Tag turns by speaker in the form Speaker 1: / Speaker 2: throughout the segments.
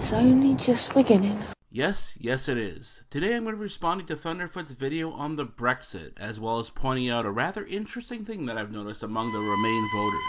Speaker 1: It's only just beginning.
Speaker 2: Yes, it is. Today I'm going to be responding to Thunderfoot's video on the Brexit, as well as pointing out a rather interesting thing that I've noticed among the Remain voters.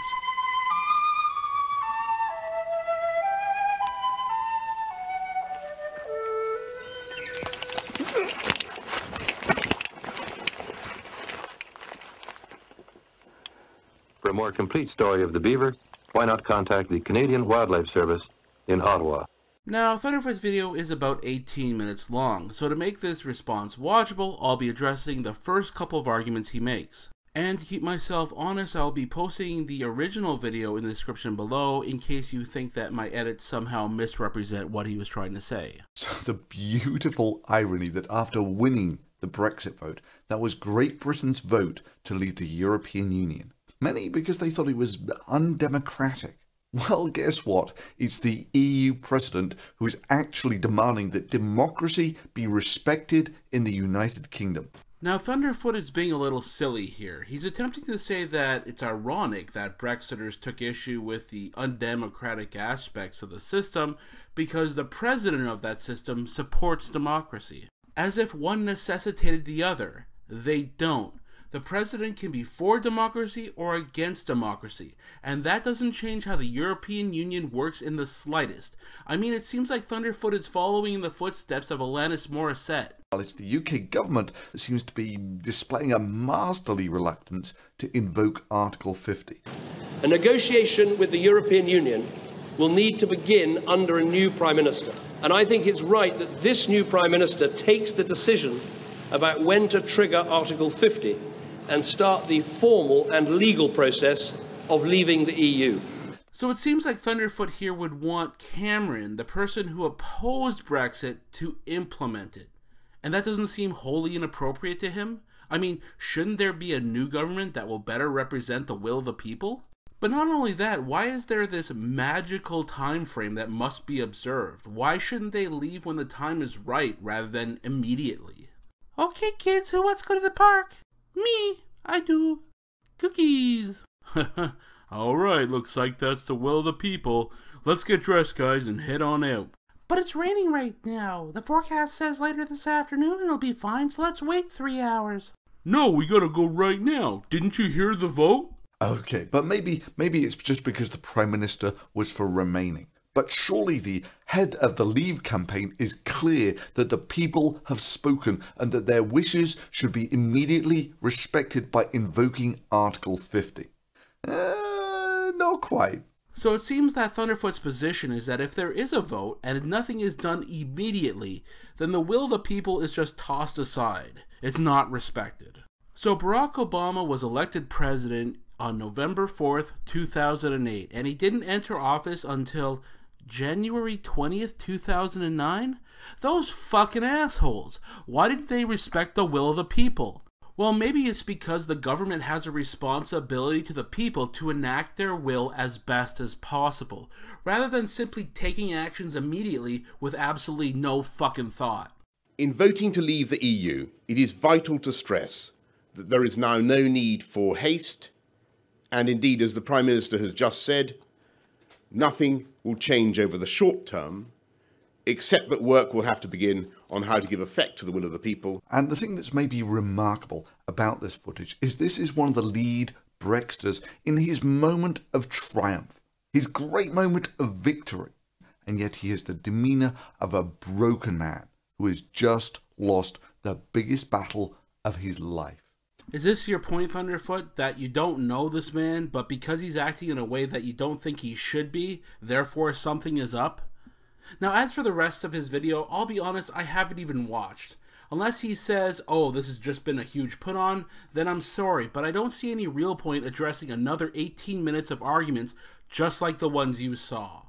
Speaker 3: For a more complete story of the beaver, why not contact the Canadian Wildlife Service in Ottawa?
Speaker 2: Now, Thunderfoot's video is about 18 minutes long, so to make this response watchable, I'll be addressing the first couple of arguments he makes. And to keep myself honest, I'll be posting the original video in the description below in case you think that my edits somehow misrepresent what he was trying to say.
Speaker 4: So the beautiful irony that after winning the Brexit vote, that was Great Britain's vote to leave the European Union. Many because they thought it was undemocratic. Well, guess what? It's the EU president who is actually demanding that democracy be respected in the United Kingdom.
Speaker 2: Now, Thunderfoot is being a little silly here. He's attempting to say that it's ironic that Brexiters took issue with the undemocratic aspects of the system because the president of that system supports democracy. As if one necessitated the other. They don't. The president can be for democracy or against democracy, and that doesn't change how the European Union works in the slightest. I mean, it seems like Thunderfoot is following in the footsteps of Alanis Morissette.
Speaker 4: Well, it's the UK government that seems to be displaying a masterly reluctance to invoke Article 50.
Speaker 5: A negotiation with the European Union will need to begin under a new Prime Minister, and I think it's right that this new Prime Minister takes the decision about when to trigger Article 50 and start the formal and legal process of leaving the EU.
Speaker 2: So it seems like Thunderfoot here would want Cameron, the person who opposed Brexit, to implement it. And that doesn't seem wholly inappropriate to him? I mean, shouldn't there be a new government that will better represent the will of the people? But not only that, why is there this magical time frame that must be observed? Why shouldn't they leave when the time is right rather than immediately? Okay kids, who wants to go to the park? Me, I do. Cookies. Alright, looks like that's the will of the people. Let's get dressed, guys, and head on out. But it's raining right now. The forecast says later this afternoon it'll be fine, so let's wait 3 hours. No, we gotta go right now. Didn't you hear the vote?
Speaker 4: Okay, but maybe it's just because the Prime Minister was for remaining. But surely the head of the Leave campaign is clear that the people have spoken and that their wishes should be immediately respected by invoking Article 50. Not quite.
Speaker 2: So it seems that Thunderfoot's position is that if there is a vote and nothing is done immediately, then the will of the people is just tossed aside. It's not respected. So Barack Obama was elected president on November 4th, 2008, and he didn't enter office until January 20th, 2009? Those fucking assholes. Why didn't they respect the will of the people? Well, maybe it's because the government has a responsibility to the people to enact their will as best as possible, rather than simply taking actions immediately with absolutely no fucking thought.
Speaker 6: In voting to leave the EU, it is vital to stress that there is now no need for haste, and indeed, as the Prime Minister has just said, nothing will change over the short term, except that work will have to begin on how to give effect to the will of the people.
Speaker 4: And the thing that's maybe remarkable about this footage is this is one of the lead Brexiters in his moment of triumph, his great moment of victory. And yet he has the demeanour of a broken man who has just lost the biggest battle of his life.
Speaker 2: Is this your point, Thunderfoot, that you don't know this man, but because he's acting in a way that you don't think he should be, therefore something is up? Now, as for the rest of his video, I'll be honest, I haven't even watched. Unless he says, oh, this has just been a huge put-on, then I'm sorry, but I don't see any real point addressing another 18 minutes of arguments just like the ones you saw.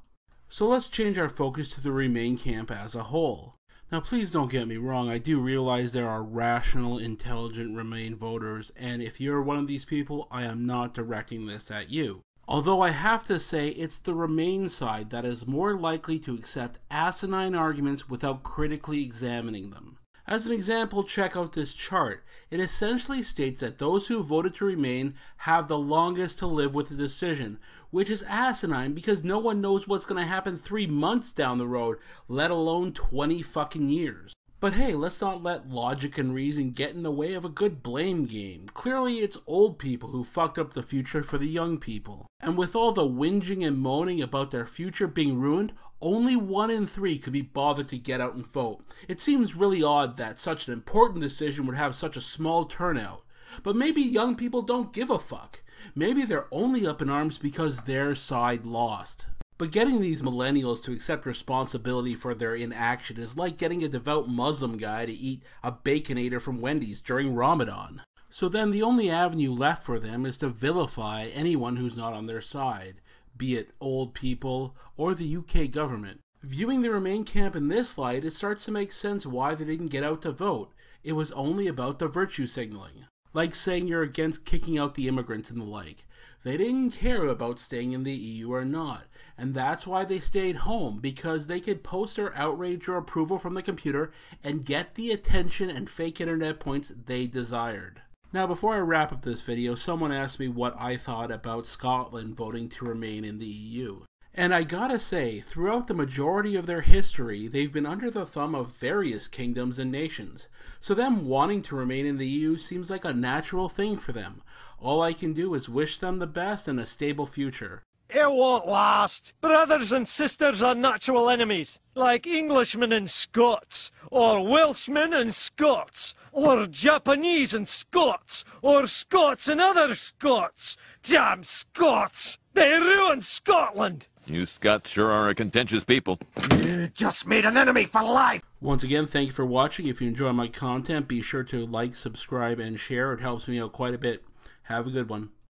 Speaker 2: So let's change our focus to the Remain camp as a whole. Now, please don't get me wrong, I do realize there are rational, intelligent Remain voters, and if you're one of these people, I am not directing this at you. Although I have to say, it's the Remain side that is more likely to accept asinine arguments without critically examining them. As an example, check out this chart. It essentially states that those who voted to remain have the longest to live with the decision, which is asinine because no one knows what's going to happen 3 months down the road, let alone 20 fucking years. But hey, let's not let logic and reason get in the way of a good blame game. Clearly it's old people who fucked up the future for the young people. And with all the whinging and moaning about their future being ruined, only 1 in 3 could be bothered to get out and vote. It seems really odd that such an important decision would have such a small turnout. But maybe young people don't give a fuck. Maybe they're only up in arms because their side lost. But getting these millennials to accept responsibility for their inaction is like getting a devout Muslim guy to eat a Baconator from Wendy's during Ramadan. So then the only avenue left for them is to vilify anyone who's not on their side, be it old people or the UK government. Viewing the Remain camp in this light, it starts to make sense why they didn't get out to vote. It was only about the virtue signaling. Like saying you're against kicking out the immigrants and the like. They didn't care about staying in the EU or not, and that's why they stayed home, because they could post their outrage or approval from the computer and get the attention and fake internet points they desired. Now, before I wrap up this video, someone asked me what I thought about Scotland voting to remain in the EU. And I gotta say, throughout the majority of their history, they've been under the thumb of various kingdoms and nations. So them wanting to remain in the EU seems like a natural thing for them. All I can do is wish them the best and a stable future.
Speaker 1: It won't last. Brothers and sisters are natural enemies, like Englishmen and Scots, or Welshmen and Scots, or Japanese and Scots, or Scots and other Scots. Damn Scots! They ruined Scotland!
Speaker 7: You Scots sure are a contentious people.
Speaker 1: You just made an enemy for life!
Speaker 2: Once again, thank you for watching. If you enjoy my content, be sure to like, subscribe, and share. It helps me out quite a bit. Have a good one.